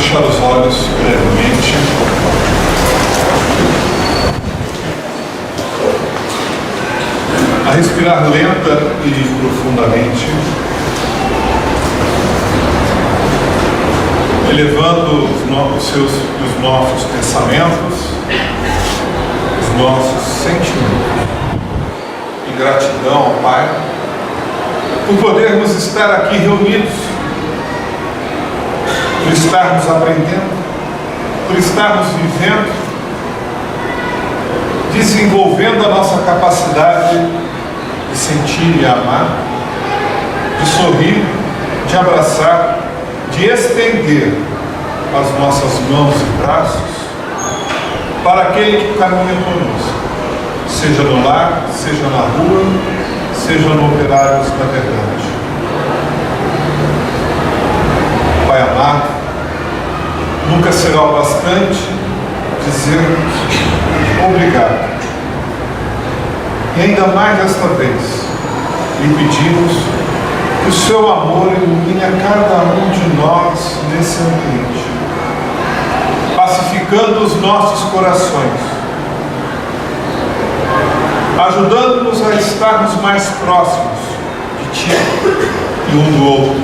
fechar os olhos brevemente. A respirar lenta e profundamente, elevando os nossos pensamentos, os nossos sentimentos, em gratidão ao Pai, por podermos estar aqui reunidos, por estarmos aprendendo, por estarmos vivendo, desenvolvendo a nossa capacidade de sentir e amar, de sorrir, de abraçar, de estender as nossas mãos e braços para aquele que caminha conosco, seja no lar, seja na rua, seja no Operários da Verdade. Pai amado, nunca será o bastante dizermos obrigado. E ainda mais desta vez, lhe pedimos que o seu amor ilumine a cada um de nós nesse ambiente, pacificando os nossos corações, ajudando-nos a estarmos mais próximos de Ti e um do outro,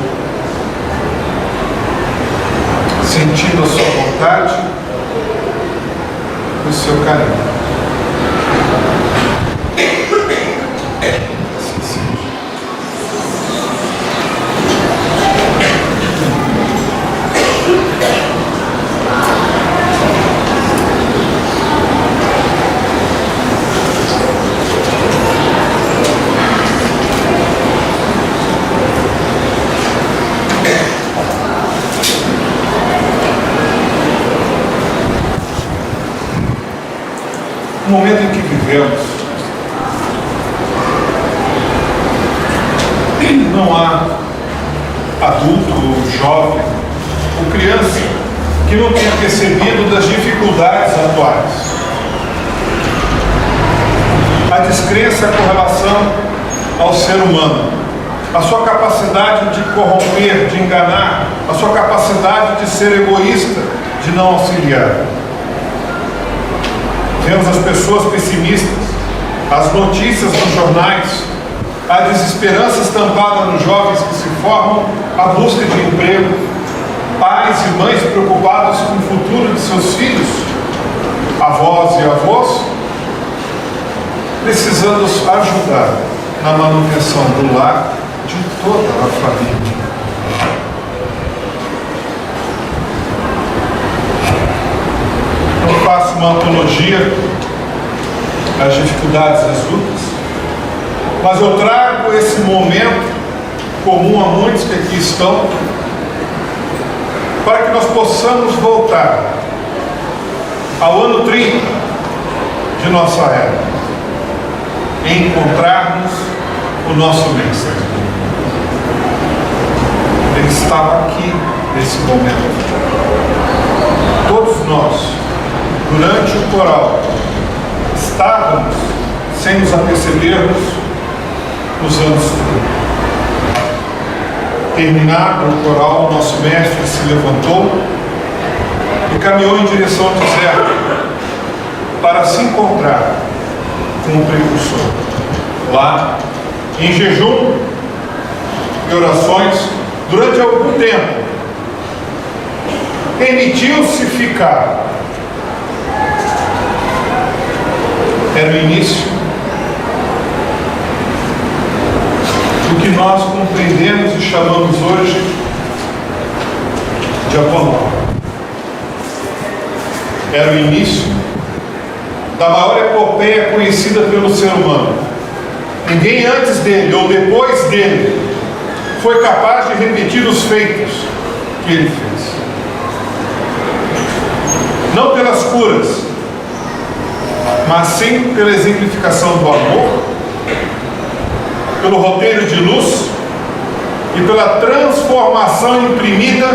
sentindo a sua vontade e o seu carinho. No momento em que vivemos, não há adulto, jovem ou criança que não tenha percebido das dificuldades atuais. A descrença com relação ao ser humano, a sua capacidade de corromper, de enganar, a sua capacidade de ser egoísta, de não auxiliar. Vemos as pessoas pessimistas, as notícias nos jornais, a desesperança estampada nos jovens que se formam à busca de emprego, pais e mães preocupados com o futuro de seus filhos, avós e avós, precisando ajudar na manutenção do lar de toda a família. Não faço uma apologia às dificuldades das lutas, mas eu trago esse momento comum a muitos que aqui estão, para que nós possamos voltar ao ano 30 de nossa era, e encontrarmos o nosso Mestre. Ele estava aqui nesse momento. Todos nós, durante o coral, estávamos, sem nos apercebermos, nos anos 30. Terminado o coral, o nosso mestre se levantou e caminhou em direção ao deserto para se encontrar com o precursor. Lá, em jejum e orações, durante algum tempo, permitiu-se ficar. Era o início do que nós compreendemos e chamamos hoje de Apolônio. Era o início da maior epopeia conhecida pelo ser humano. Ninguém antes dele ou depois dele foi capaz de repetir os feitos que ele fez. Não pelas curas, mas sim pela exemplificação do amor, pelo roteiro de luz e pela transformação imprimida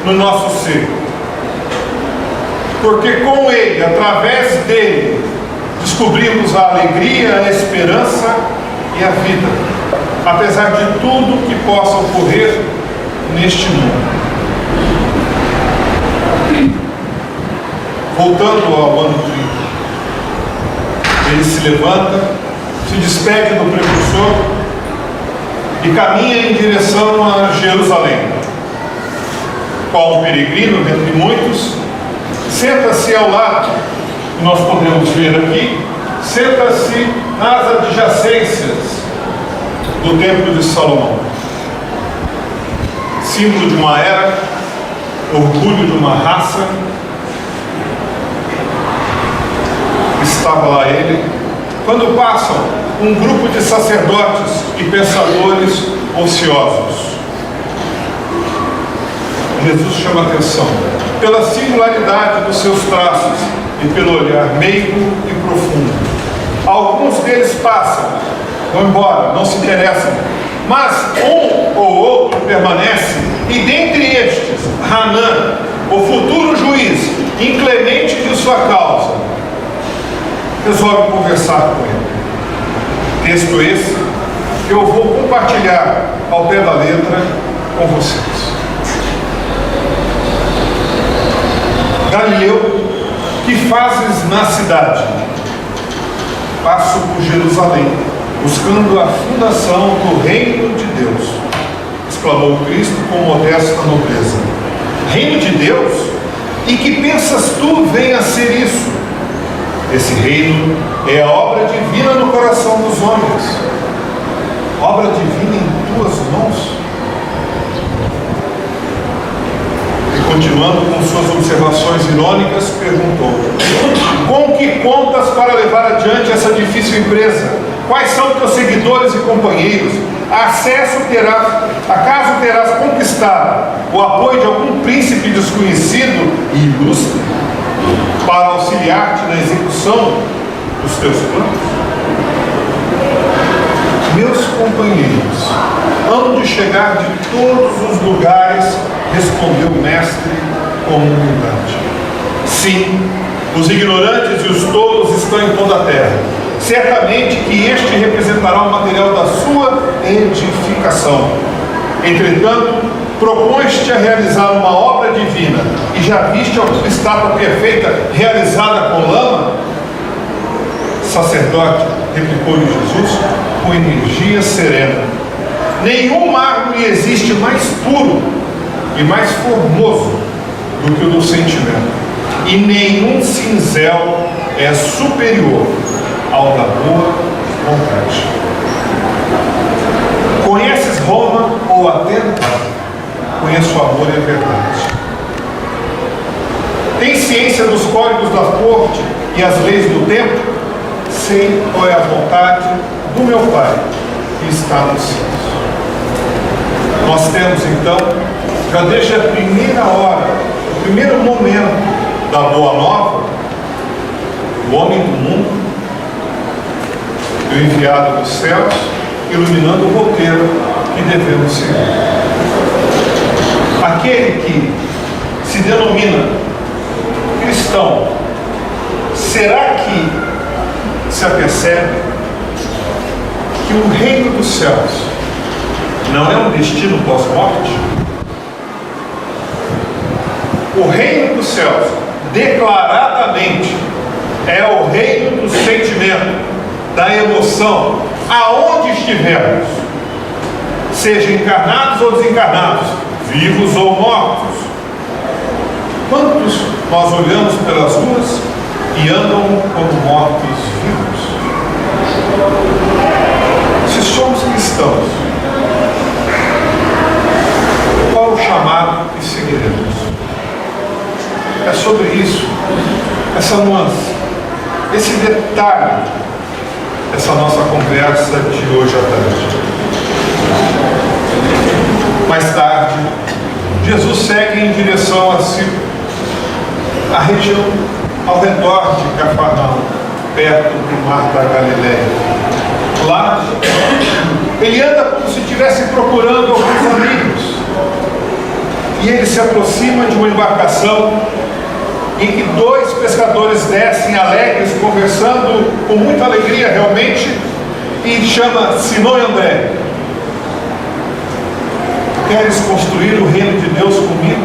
no nosso ser. Porque com ele, através dele, descobrimos a alegria, a esperança e a vida, apesar de tudo que possa ocorrer neste mundo. voltando ao ano 30. Ele se levanta, se despede do precursor e caminha em direção a Jerusalém. Qual um peregrino dentre muitos, senta-se ao lado, que nós podemos ver aqui, senta-se nas adjacências do Templo de Salomão. Símbolo de uma era, orgulho de uma raça. Estava lá ele, quando passam um grupo de sacerdotes e pensadores ociosos. Jesus chama a atenção pela singularidade dos seus traços e pelo olhar meigo e profundo. Alguns deles passam, vão embora, não se interessam, mas um ou outro permanece, e dentre estes, Hanã, o futuro juiz, inclemente de sua causa, resolve conversar com ele. Texto esse que eu vou compartilhar ao pé da letra com vocês. Galileu, que fazes na cidade? Passo por Jerusalém, buscando a fundação do reino de Deus, exclamou Cristo com modesta nobreza. Reino de Deus? E que pensas tu venha a ser isso? Esse reino é a obra divina no coração dos homens. Obra divina em tuas mãos. E continuando com suas observações irônicas, perguntou: com que contas para levar adiante essa difícil empresa? Quais são teus seguidores e companheiros? Acaso terás conquistado o apoio de algum príncipe desconhecido e ilustre para auxiliar-te na execução dos teus planos? Meus companheiros hão de chegar de todos os lugares, respondeu o mestre com humildade. Sim, os ignorantes e os tolos estão em toda a terra. Certamente que este representará o material da sua edificação. Entretanto, propões-te a realizar uma obra divina e já viste alguma estátua perfeita realizada com lama? Sacerdote, replicou-lhe Jesus com energia serena. Nenhum mármore existe mais puro e mais formoso do que o do sentimento, e nenhum cinzel é superior ao da boa vontade. Conheces Roma ou Atenas? Conheço o amor e a verdade. Tem ciência dos códigos da corte e as leis do tempo? Sei qual é a vontade do meu Pai que está nos céus. Nós temos então, já desde a primeira hora, o primeiro momento da Boa Nova, o homem do mundo, o enviado dos céus, iluminando o roteiro que devemos seguir. Aquele que se denomina cristão, será que se apercebe que o reino dos céus não é um destino pós-morte? O reino dos céus, declaradamente, é o reino do sentimento, da emoção, aonde estivermos, seja encarnados ou desencarnados, vivos ou mortos. Quantos nós olhamos pelas ruas e andam como mortos-vivos? Se somos cristãos, qual o chamado que seguiremos? É sobre isso, essa nuance, esse detalhe, essa nossa conversa de hoje à tarde. Mais tarde, Jesus segue em direção à região ao redor de Cafarnaum, perto do mar da Galileia. Lá, ele anda como se estivesse procurando alguns amigos. E ele se aproxima de uma embarcação em que dois pescadores descem alegres, conversando com muita alegria realmente, e chama Simão e André. Queres construir o reino de Deus comigo?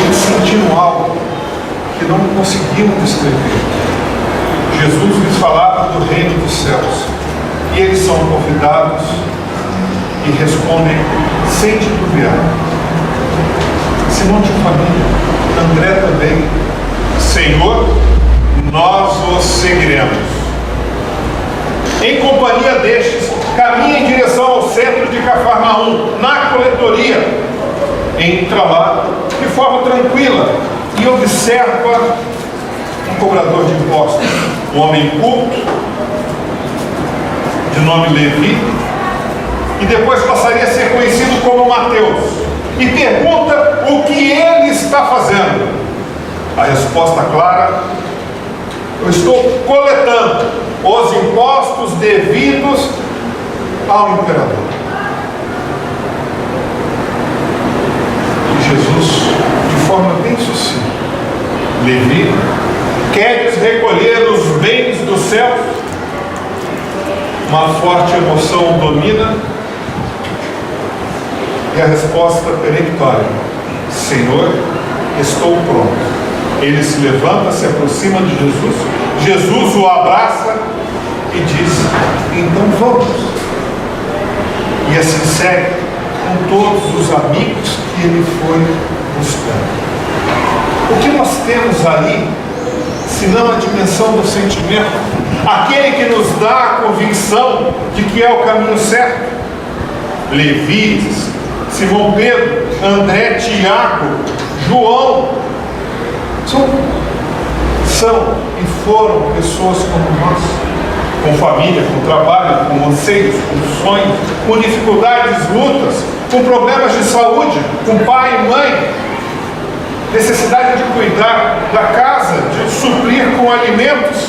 Eles sentindo algo que não conseguiam descrever. Jesus lhes falava do reino dos céus. E eles são convidados e respondem sem titubear. Simão de família, André também. Senhor, nós os seguiremos. Em companhia destes, caminha em direção ao centro de Cafarnaum, na coletoria. Entra lá de forma tranquila e observa um cobrador de impostos, um homem culto, de nome Levi, e depois passaria a ser conhecido como Mateus, e pergunta o que ele está fazendo. A resposta clara: eu estou coletando os impostos devidos ao imperador. E Jesus, de forma bem sucinta: Levi, queres recolher os bens do céu? Uma forte emoção o domina, e a resposta peremptória: Senhor, estou pronto. Ele se levanta, se aproxima de Jesus, Jesus o abraça e diz: então vamos. E assim segue com todos os amigos que ele foi buscando. O que nós temos ali, senão a dimensão do sentimento, aquele que nos dá a convicção de que é o caminho certo? Levi, Simão Pedro, André, Tiago, João, são e foram pessoas como nós, com família, com trabalho, com anseios, com sonhos, com dificuldades, lutas, com problemas de saúde, com pai e mãe, necessidade de cuidar da casa, de suprir com alimentos.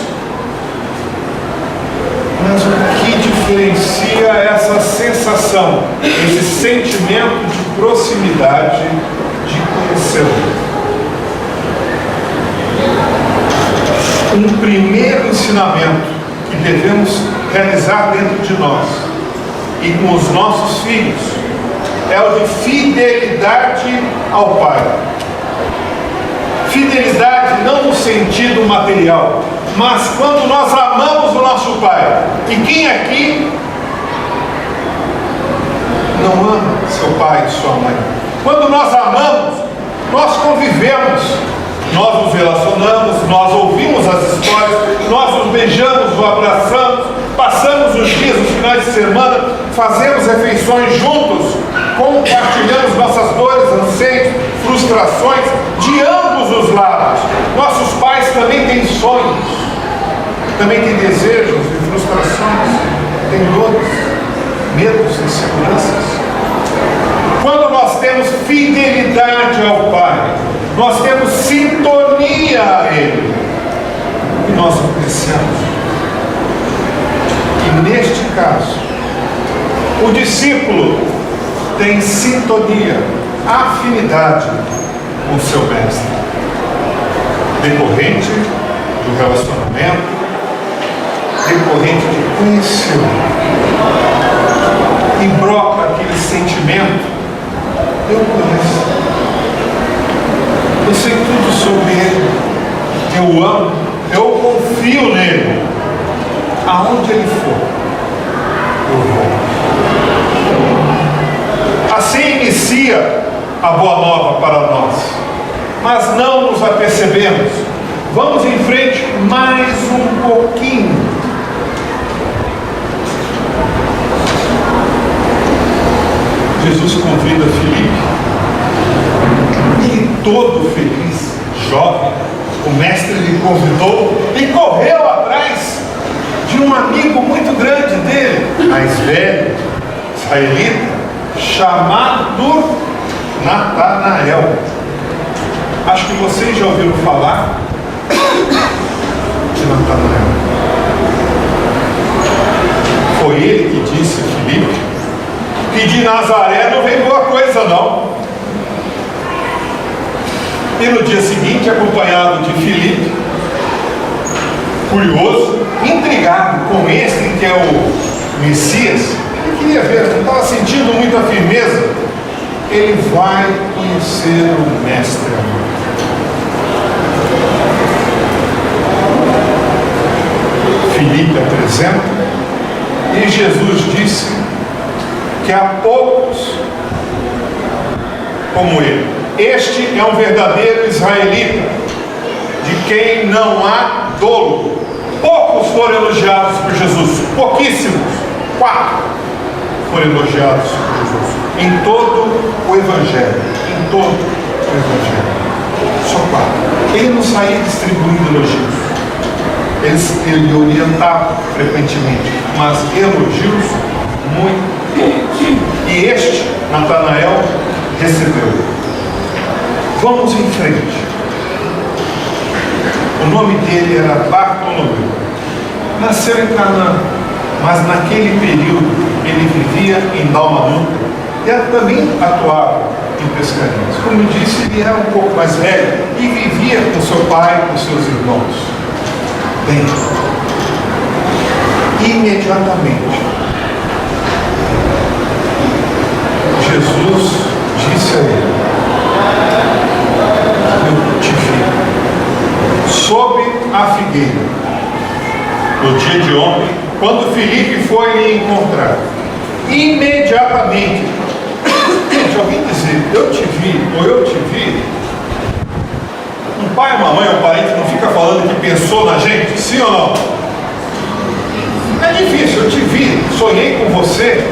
Mas o que diferencia essa sensação, esse sentimento de proximidade, de conhecê-lo? Um primeiro ensinamento que devemos realizar dentro de nós e com os nossos filhos é o de fidelidade ao Pai. Fidelidade não no sentido material, mas quando nós amamos o nosso Pai. E quem aqui não ama seu pai e sua mãe? Quando nós amamos, nós convivemos, nós nos relacionamos, nós ouvimos as histórias, nós nos beijamos, nos abraçamos, passamos os dias, os finais de semana, fazemos refeições juntos, compartilhamos nossas dores, anseios, frustrações de ambos os lados. Nossos pais também têm sonhos, também têm desejos e frustrações, têm dores, medos, inseguranças. Quando nós temos fidelidade ao Pai, nós temos sintonia a Ele, e nós o conhecemos. E neste caso, o discípulo tem sintonia, afinidade com o seu mestre, decorrente do relacionamento, decorrente de conhecê-lo. E brota aquele sentimento: eu conheço, eu sei tudo sobre ele, eu amo, eu confio nele, aonde ele for, eu vou. Assim inicia a boa nova para nós, mas não nos apercebemos. Vamos em frente mais um pouquinho. Jesus convida Filipe, e todo feliz, jovem, o mestre lhe convidou e correu atrás de um amigo muito grande dele, mais velho, israelita, chamado Natanael. Acho que vocês já ouviram falar de Natanael. Foi ele que disse a Filipe que de Nazaré não vem boa coisa não. E no dia seguinte, acompanhado de Filipe, curioso, intrigado com este que é o Messias, ele queria ver, não estava sentindo muita firmeza, ele vai conhecer o mestre amado. Filipe apresenta, e Jesus disse que há poucos como ele. Este é um verdadeiro israelita, de quem não há dolo. Poucos foram elogiados por Jesus, pouquíssimos, 4 foram elogiados por Jesus, em todo o Evangelho, só 4. Ele não saía distribuindo elogios, ele orientava frequentemente, mas elogios muito poucos. E este, Natanael, recebeu. Vamos em frente. O nome dele era Bartolomeu. Nasceu em Canaã, mas naquele período ele vivia em Dalmanutha e também atuava em pescarias. Como eu disse, ele era um pouco mais velho e vivia com seu pai e com seus irmãos. Bem, imediatamente, Jesus disse a ele: eu te vi sob a figueira no dia de ontem, quando Filipe foi lhe encontrar. Imediatamente, gente, alguém dizer eu te vi ou eu te vi, um pai, uma mãe, um parente não fica falando que pensou na gente, sim ou não? É difícil, eu te vi, sonhei com você.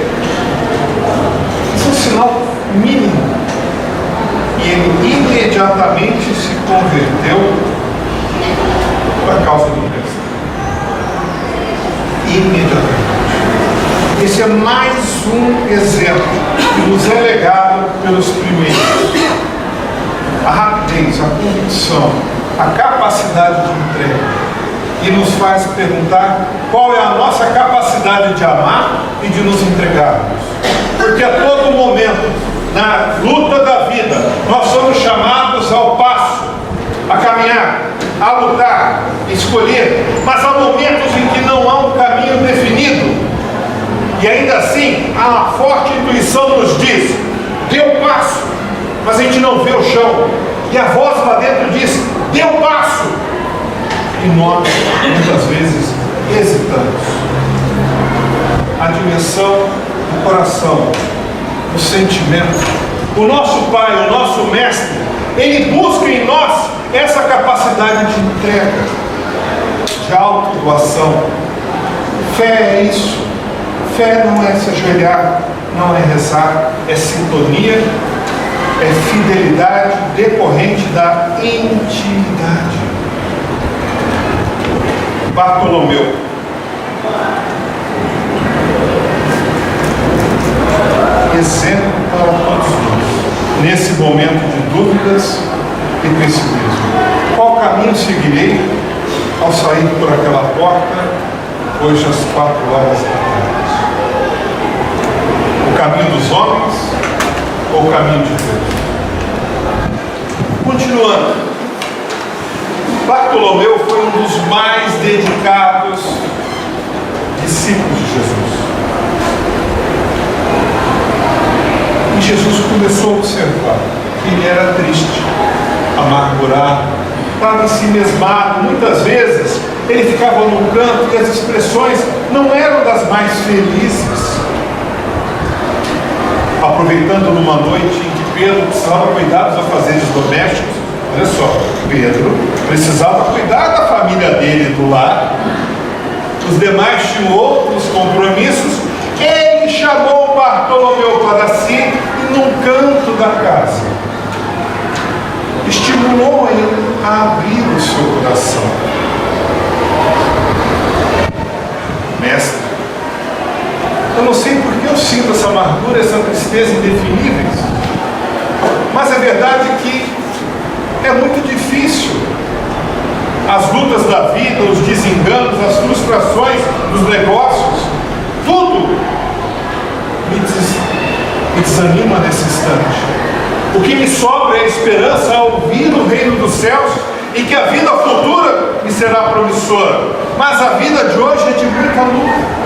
Isso é um sinal mínimo. E ele imediatamente se converteu por causa do Cristo. Imediatamente. Esse é mais um exemplo que nos é legado pelos primeiros. A rapidez, a convicção, a capacidade de entrega. E nos faz perguntar qual é a nossa capacidade de amar e de nos entregarmos. Porque a todo momento, na luta da vida, nós somos chamados ao passo, a caminhar, a lutar, escolher, mas há momentos em que não há um caminho definido, e ainda assim há uma forte intuição nos diz: dê um passo, mas a gente não vê o chão, e a voz lá dentro diz: dê um passo, e nós muitas vezes hesitamos. A dimensão do coração, o sentimento. O nosso Pai, o nosso Mestre, Ele busca em nós essa capacidade de entrega, de autodoação. Fé é isso. Fé não é se ajoelhar, não é rezar, é sintonia, é fidelidade decorrente da intimidade. Bartolomeu. Exemplo para todos nós, nesse momento de dúvidas e pessimismo. Qual caminho seguirei ao sair por aquela porta, hoje às 4 horas da tarde? O caminho dos homens ou o caminho de Deus? Continuando, Bartolomeu foi um dos mais dedicados discípulos de Jesus. E Jesus começou a observar que ele era triste, amargurado, estava ensimesmado. Muitas vezes ele ficava no canto e as expressões não eram das mais felizes. Aproveitando numa noite em que Pedro precisava cuidar dos afazeres domésticos, olha só, Pedro precisava cuidar da família dele do lar, os demais tinham outros compromissos. Ele chamou Bartolomeu para si num canto da casa, estimulou ele a abrir o seu coração. Mestre, eu não sei por que eu sinto essa amargura, essa tristeza indefiníveis, mas é verdade que é muito difícil. As lutas da vida, os desenganos, as frustrações dos negócios, tudo me desanima nesse instante. O que me sobra é a esperança ao ouvir o reino dos céus e que a vida futura me será promissora. Mas a vida de hoje é de muita luta.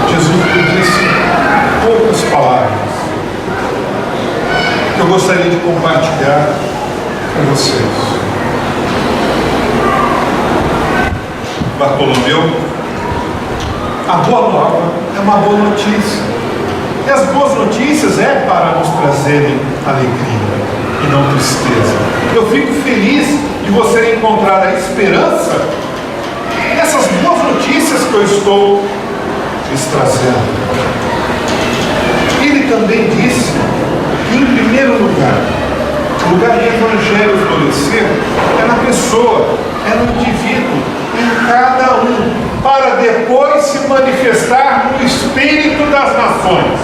Jesus me disse poucas palavras que eu gostaria de compartilhar com Bartolomeu, a boa nova é uma boa notícia. E as boas notícias é para nos trazerem alegria e não tristeza. Eu fico feliz de você encontrar a esperança nessas boas notícias que eu estou lhes trazendo. Ele também disse que, em primeiro lugar, o lugar do Evangelho florescer é na pessoa, é no indivíduo, em cada um, para depois se manifestar no espírito das nações.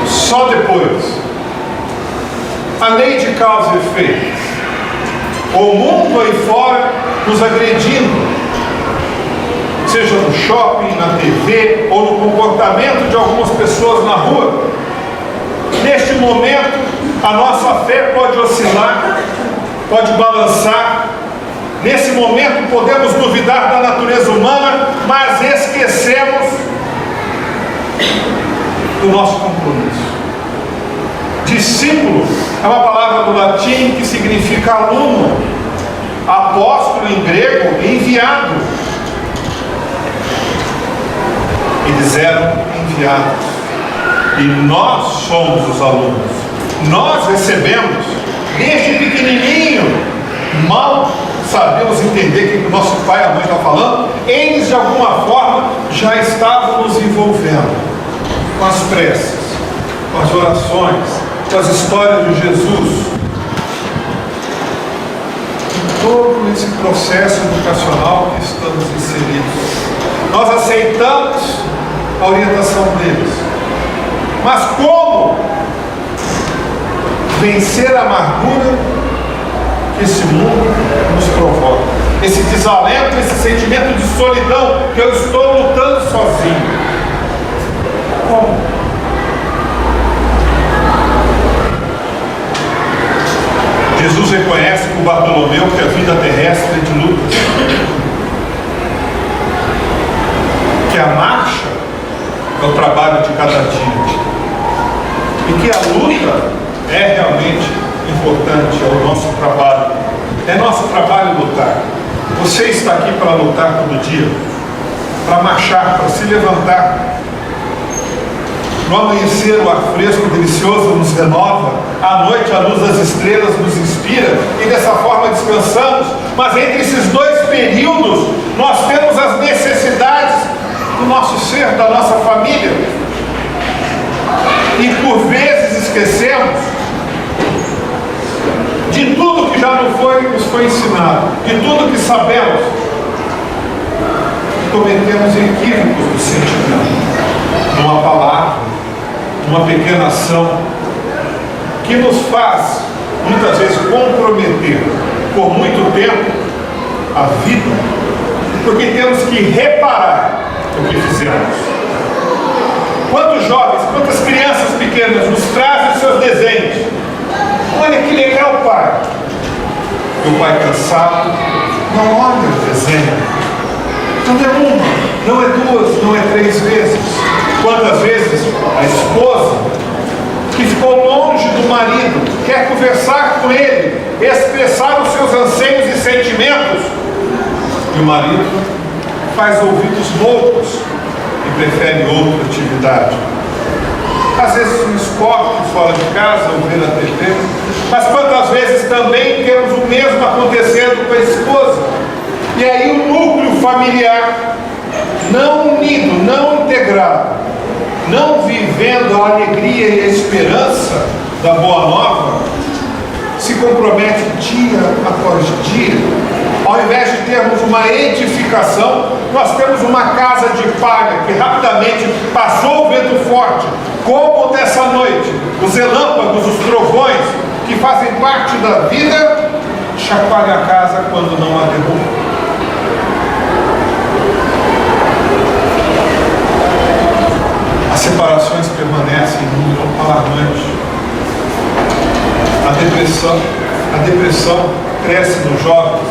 Só depois. A lei de causa e efeito. O mundo aí fora nos agredindo, seja no shopping, na TV ou no comportamento de algumas pessoas na rua. Neste momento, a nossa fé pode oscilar, pode balançar. Nesse momento, podemos duvidar da natureza humana, mas esquecemos do nosso compromisso. Discípulo é uma palavra do latim que significa aluno, apóstolo em grego, enviado. Eles eram enviados e nós somos os alunos. Nós recebemos desde pequenininho, mal sabemos entender o que o nosso pai e a mãe estão falando, eles de alguma forma já estavam nos envolvendo com as preces, com as orações, com as histórias de Jesus. Em todo esse processo educacional que estamos inseridos, nós aceitamos a orientação deles. Mas como vencer a amargura que esse mundo nos provoca? Esse desalento, esse sentimento de solidão, que eu estou lutando sozinho. Como? Jesus reconhece com Bartolomeu que a vida terrestre é de luta. Que a marcha é o trabalho de cada dia. E que a luta é realmente importante, é o nosso trabalho. É nosso trabalho lutar. Você está aqui para lutar todo dia, para marchar, para se levantar. No amanhecer, o ar fresco e delicioso nos renova. À noite, a luz das estrelas nos inspira. E dessa forma descansamos. Mas entre esses dois períodos, nós temos as necessidades do nosso ser, da nossa família. E por vezes esquecemos de tudo que já nos foi ensinado, de tudo que sabemos. Cometemos equívocos do sentimento, numa palavra, numa pequena ação, que nos faz, muitas vezes, comprometer por muito tempo a vida, porque temos que reparar o que fizemos. Quantos jovens, quantas crianças pequenas nos trazem seus desenhos? Olha que legal, pai. E o pai cansado, não olha o desenho. Não é uma, não é duas, não é três vezes. Quantas vezes a esposa, que ficou longe do marido, quer conversar com ele, expressar os seus anseios e sentimentos, e o marido faz ouvidos loucos e prefere outra atividade. Às vezes um esporte fora de casa, ou ver a TV, mas quantas vezes também temos o mesmo acontecendo com a esposa. E aí o núcleo familiar, não unido, não integrado, não vivendo a alegria e a esperança da boa nova, se compromete dia após dia. Ao invés de termos uma edificação, nós temos uma casa de palha que rapidamente passou o vento forte, como dessa noite, os relâmpagos, os trovões, que fazem parte da vida, chacoalham a casa quando não a derrubam. As separações permanecem em número alarmante. A depressão cresce nos jovens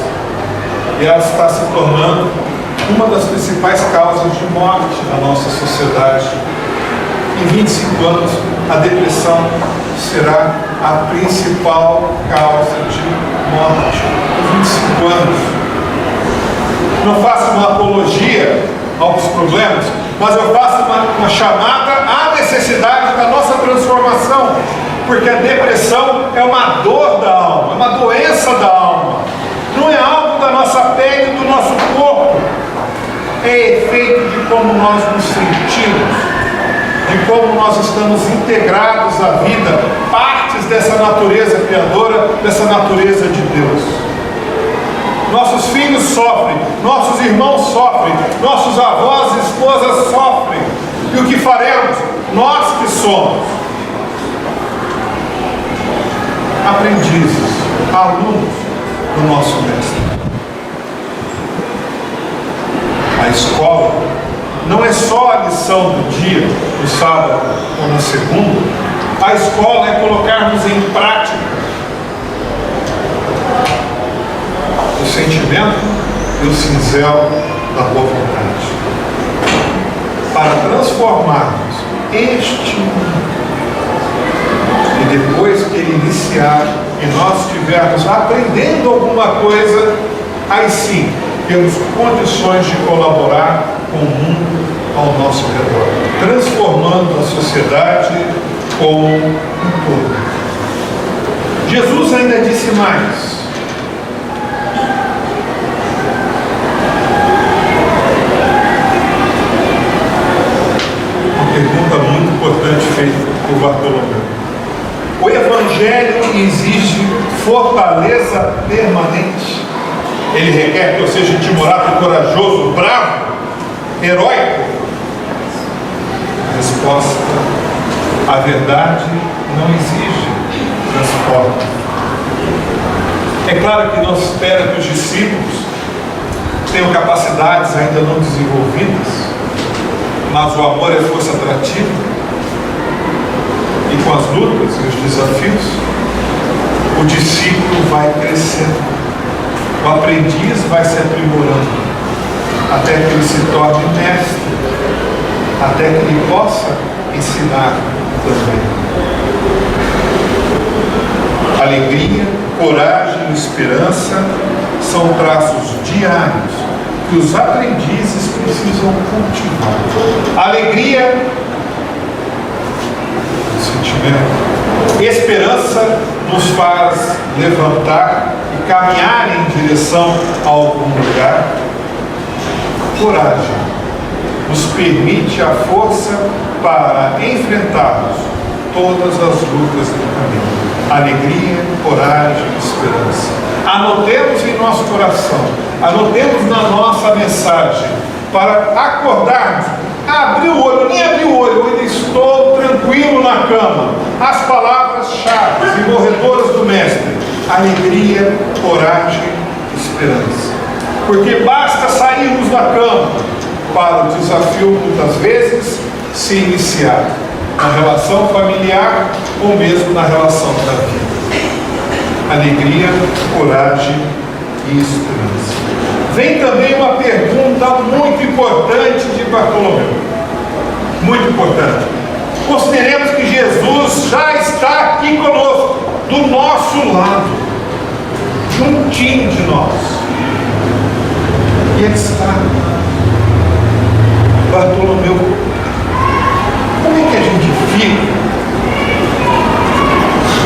e ela está se tornando uma das principais causas de morte na nossa sociedade. Em 25 anos, a depressão será a principal causa de morte. Em 25 anos. não faço uma apologia aos problemas, mas eu faço uma chamada à necessidade da nossa transformação, porque a depressão é uma dor da alma, é uma doença da alma, não é algo da nossa pele, do nosso corpo, é efeito de como nós nos sentimos, de como nós estamos integrados à vida, partes dessa natureza criadora, dessa natureza de Deus. Nossos filhos sofrem, nossos irmãos sofrem, nossos avós e esposas sofrem. E o que faremos? Nós que somos aprendizes, alunos do nosso mestre. A escola não é só a lição do dia, no sábado ou na segunda. A escola é colocarmos em prática o sentimento e o cinzel da boa vontade, para transformarmos este mundo. E depois que ele iniciar e nós estivermos aprendendo alguma coisa, aí sim temos condições de colaborar com o mundo ao nosso redor, transformando a sociedade como um todo. Jesus ainda disse mais. Uma pergunta muito importante feita por Bartolomeu. O Evangelho exige fortaleza permanente. Ele requer que eu seja timorato, corajoso, bravo, heróico? A resposta: a verdade não exige transporte. É claro que não se espera que os discípulos tenham capacidades ainda não desenvolvidas, mas o amor é força atrativa, e com as lutas e os desafios, o discípulo vai crescendo. O aprendiz vai se aprimorando, até que ele se torne mestre, até que ele possa ensinar também. Alegria, coragem e esperança são traços diários que os aprendizes precisam cultivar. Alegria, sentimento. Esperança nos faz levantar e caminhar em direção a algum lugar. Coragem nos permite a força para enfrentarmos todas as lutas do caminho. Alegria, coragem e esperança. Anotemos em nosso coração, anotemos na nossa mensagem, para acordarmos. Abri o olho, nem abri o olho, eu ainda estou tranquilo na cama. As palavras-chave e morredoras do Mestre: alegria, coragem e esperança. Porque basta sairmos da cama para o desafio, muitas vezes, se iniciar na relação familiar ou mesmo na relação da vida. Alegria, coragem e esperança. Vem também uma pergunta muito importante de Bartolomeu. Muito importante. Consideremos que Jesus já está aqui conosco, do nosso lado, juntinho de nós. E ele está. Bartolomeu, como é que a gente fica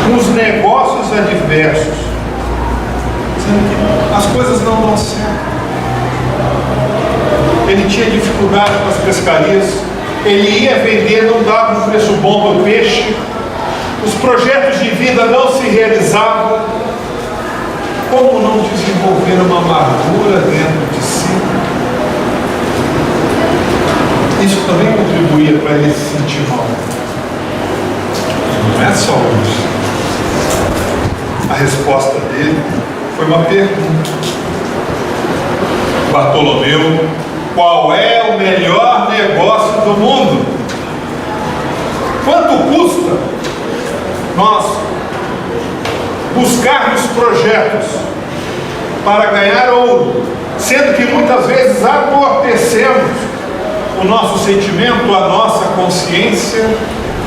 com os negócios adversos, dizendo que as coisas não dão certo? Ele tinha dificuldade com as pescarias, ele ia vender, não dava um preço bom do peixe, os projetos de vida não se realizavam. Como não desenvolver uma amargura dentro de si? Isso também contribuía para ele se sentir mal. Não é só isso. A resposta dele foi uma pergunta. Bartolomeu, qual é o melhor negócio do mundo? Quanto custa nós buscarmos projetos para ganhar ouro, sendo que muitas vezes amortecemos o nosso sentimento, a nossa consciência,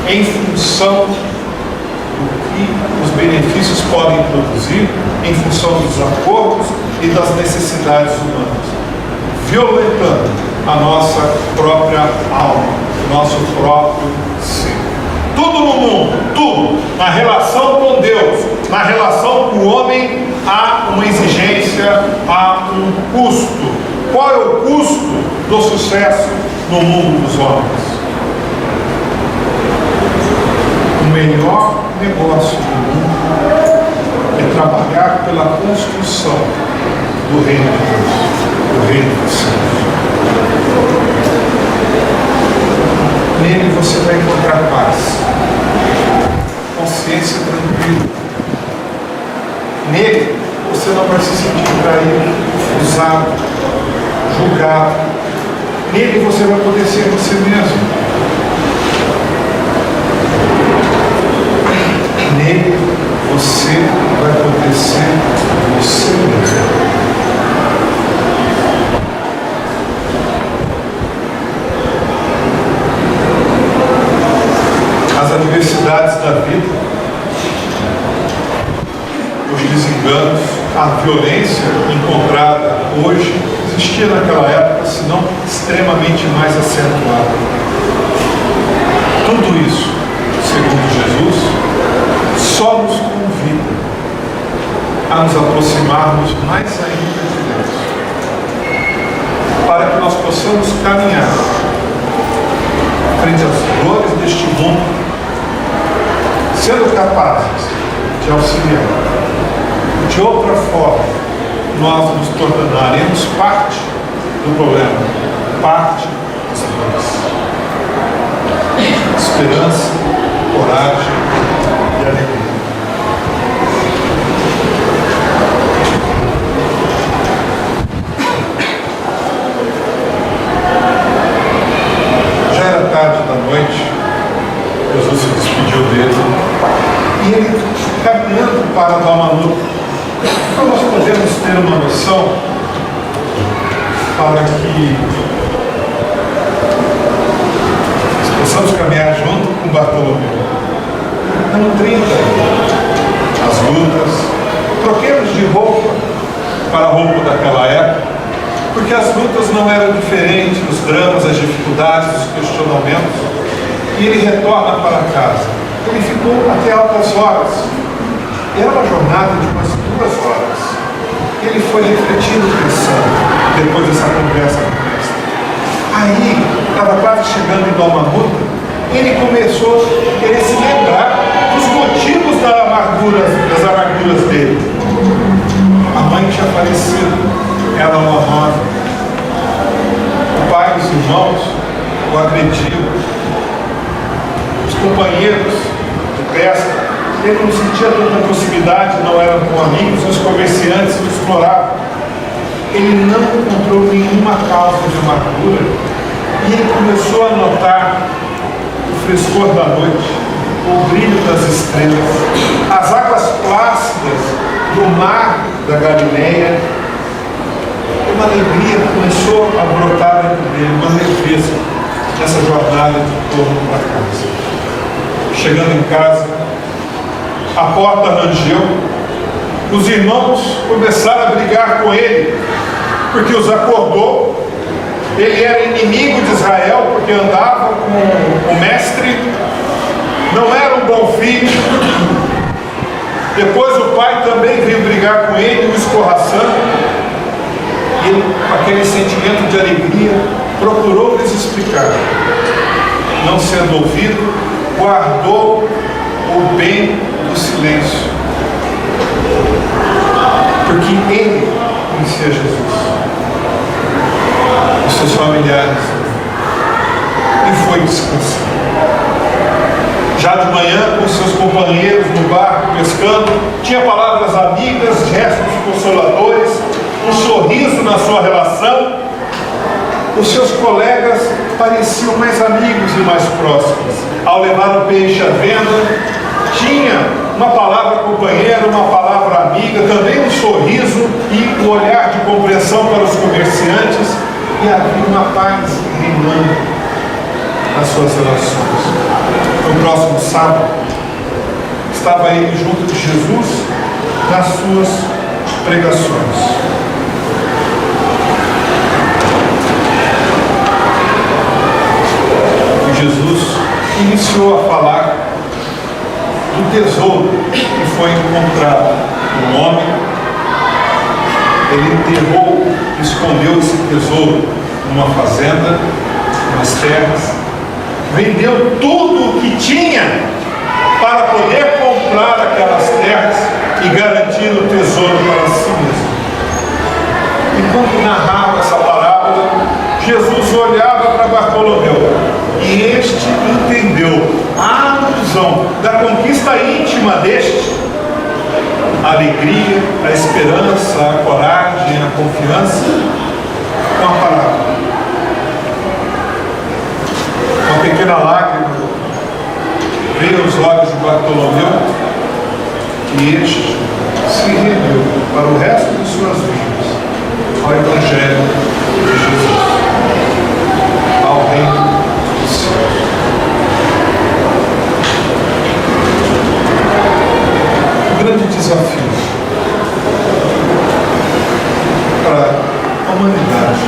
em função do que os benefícios podem produzir, em função dos acordos e das necessidades humanas? violentando a nossa própria alma, nosso próprio ser. Tudo no mundo, tudo, na relação com Deus, na relação com o homem, há uma exigência, há um custo. Qual é o custo do sucesso no mundo dos homens? O melhor negócio do mundo é trabalhar pela construção do reino de Deus, do reino dos céus. Nele você vai encontrar paz, consciência tranquila. Nele você não vai se sentir traído, usado, julgado. Nele você vai poder ser você mesmo. Nele você vai poder ser você mesmo. As adversidades da vida, os desenganos, a violência encontrada hoje, existia naquela época, se não extremamente mais acentuada. Tudo isso, segundo Jesus, só nos convida a nos aproximarmos mais ainda de Deus, para que nós possamos caminhar frente às dores deste mundo, sendo capazes de auxiliar. De outra forma, nós nos tornaremos parte do problema, parte das dores. Esperança, coragem e alegria. Já era tarde da noite, Jesus se despediu dele e ele, caminhando para Dalmanuta, então nós podemos ter uma noção para que possamos caminhar junto com Bartolomeu. Não 30, as lutas, troquemos de roupa para a roupa daquela época, porque as lutas não eram diferentes, os dramas, as dificuldades, os questionamentos, e ele retorna para casa. Ele ficou até altas horas. Era uma jornada de umas 2 horas. Ele foi refletindo, pensando, depois dessa conversa com o mestre. Aí, estava quase chegando em Dalmanuta, ele começou a querer se lembrar dos motivos das amarguras dele. A mãe tinha falecido, ela uma nova. O pai e os irmãos o agrediam. Os companheiros de pesca, ele não sentia tanta proximidade, não eram com amigos, os comerciantes o exploravam. Ele não encontrou nenhuma causa de amargura e ele começou a notar o frescor da noite, o brilho das estrelas, as águas plácidas do mar da Galileia. Uma alegria começou a brotar dentro dele, uma leveza nessa jornada de torno para casa. Chegando em casa, a porta rangeu, os irmãos começaram a brigar com ele, porque os acordou. Ele era inimigo de Israel, porque andava com o mestre, não era um bom filho. Depois o pai também veio brigar com ele, o escorraçando. E ele, com aquele sentimento de alegria, procurou lhes explicar. Não sendo ouvido, guardou o bem do silêncio, porque ele conhecia Jesus, os seus familiares, e foi descansar. Já de manhã, com seus companheiros no barco pescando, tinha palavras amigas, gestos consoladores, um sorriso na sua relação. Os seus colegas pareciam mais amigos e mais próximos. Ao levar o peixe à venda, tinha uma palavra companheira, uma palavra amiga, também um sorriso e um olhar de compreensão para os comerciantes, e havia uma paz reinando nas suas relações. No próximo sábado, estava ele junto de Jesus nas suas pregações. iniciou a falar do tesouro que foi encontrado no homem. Ele enterrou, escondeu esse tesouro numa fazenda, nas terras, vendeu tudo o que tinha para poder comprar aquelas terras e garantir o tesouro para si mesmo. Enquanto narrava essa parábola, Jesus olhava para Bartolomeu e este entendeu a alusão da conquista íntima deste, a alegria, a esperança, a coragem, a confiança, com a parábola. Uma pequena lágrima veio aos olhos de Bartolomeu e este se rendeu para o resto de suas vidas ao Evangelho de Jesus, ao reino do céu. O grande desafio para a humanidade.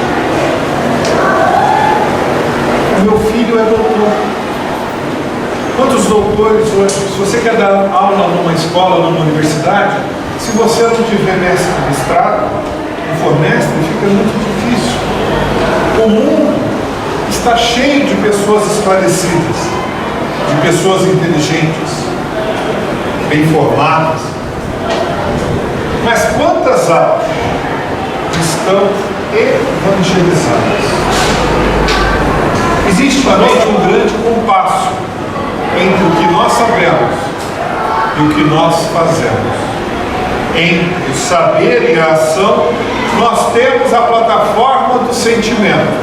O meu filho é doutor. Quantos doutores hoje? Se você quer dar aula numa escola, numa universidade, se você não tiver mestre de mestrado, não for mestre, fica muito difícil. O mundo está cheio de pessoas esclarecidas, de pessoas inteligentes, bem formadas. Mas quantas almas estão evangelizadas? Existe somente um grande compasso entre o que nós sabemos e o que nós fazemos. Entre o saber e a ação, nós temos a plataforma do sentimento,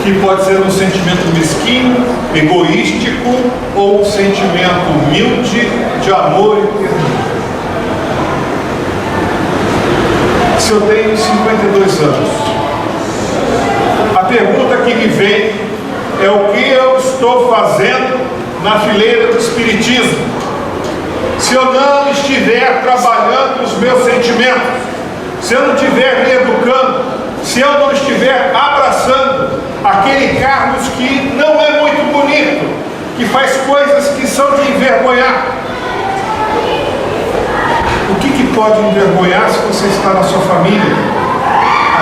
que pode ser um sentimento mesquinho, egoístico, ou um sentimento humilde, de amor e ternura. Se eu tenho 52 anos, a pergunta que me vem é o que eu estou fazendo na fileira do Espiritismo. Se eu não estiver trabalhando os meus sentimentos, se eu não estiver me educando, se eu não estiver abraçando aquele Carlos que não é muito bonito, que faz coisas que são de envergonhar. O que pode envergonhar se você está na sua família?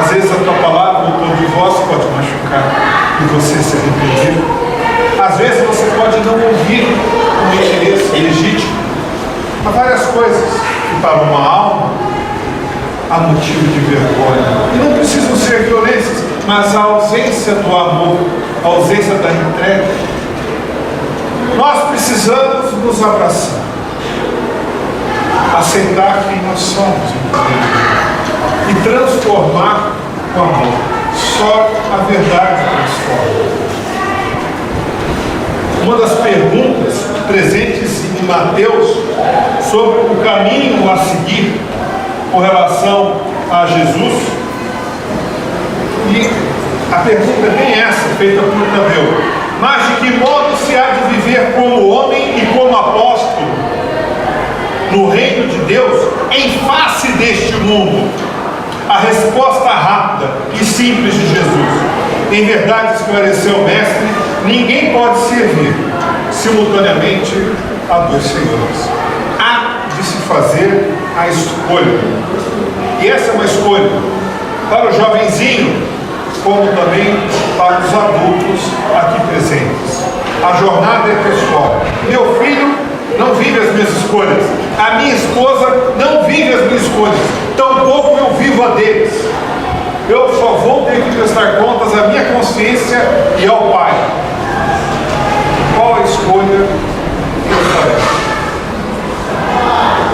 Às vezes a tua palavra, o tom de voz pode machucar e você se arrepender. Às vezes você pode não ouvir um interesse legítimo. Há várias coisas que para uma alma há motivo de vergonha. E não precisam ser violências, mas a ausência do amor, a ausência da entrega. Nós precisamos nos abraçar, aceitar quem nós somos e transformar com amor. Só a verdade transforma. Uma das perguntas presentes em Mateus sobre o caminho a seguir com relação a Jesus, e a pergunta é bem essa, feita por Tadeu: mas de que modo se há de viver como homem e como apóstolo no reino de Deus em face deste mundo? A resposta rápida e simples de Jesus: em verdade, esclareceu o mestre, ninguém pode servir simultaneamente a dois senhores. Há de se fazer a escolha. E essa é uma escolha para o jovenzinho, como também para os adultos aqui presentes. A jornada é pessoal. Meu filho não vive as minhas escolhas. A minha esposa não vive as minhas escolhas. Tampouco eu vivo a deles. Eu só vou ter que prestar contas à minha consciência e ao Pai. Qual a escolha que eu farei?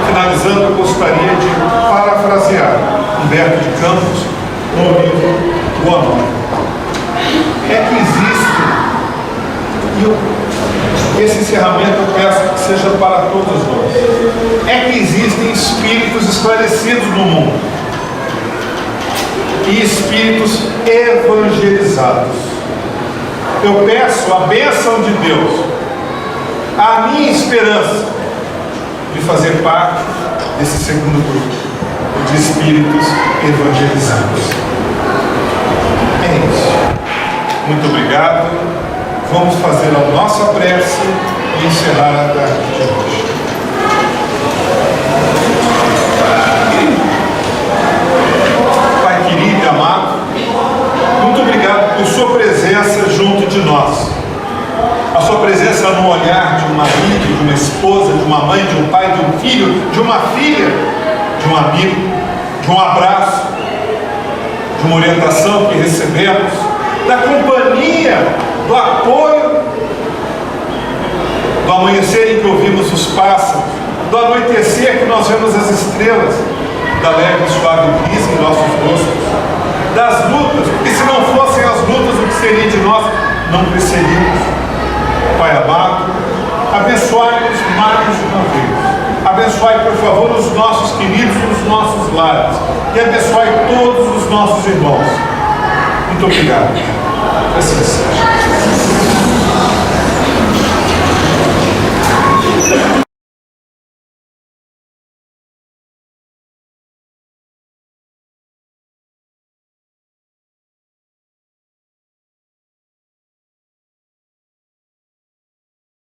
Finalizando, eu gostaria de parafrasear Humberto de Campos no livro O Anônimo. É que existe, e esse encerramento eu peço que seja para todos nós, é que existem espíritos esclarecidos no mundo e espíritos evangelizados. Eu peço a bênção de Deus, a minha esperança de fazer parte desse segundo grupo de espíritos evangelizados. É isso. Muito obrigado. vamos fazer a nossa prece e encerrar a tarde de hoje. Pai querido e amado, muito obrigado por sua presença junto de nós. A sua presença no olhar de um marido, de uma esposa, de uma mãe, de um pai, de um filho, de uma filha, de um amigo, de um abraço, de uma orientação que recebemos, da companhia, do apoio, do amanhecer em que ouvimos os pássaros, do anoitecer que nós vemos as estrelas, da leve e suave brisa em nossos rostos, das lutas, porque se não fossem as lutas, o que seria de nós? Não cresceríamos. Pai amado, abençoai-nos mais uma vez. Abençoai, por favor, os nossos queridos nos nossos lares. E abençoai todos os nossos irmãos. Muito obrigado. Assim seja.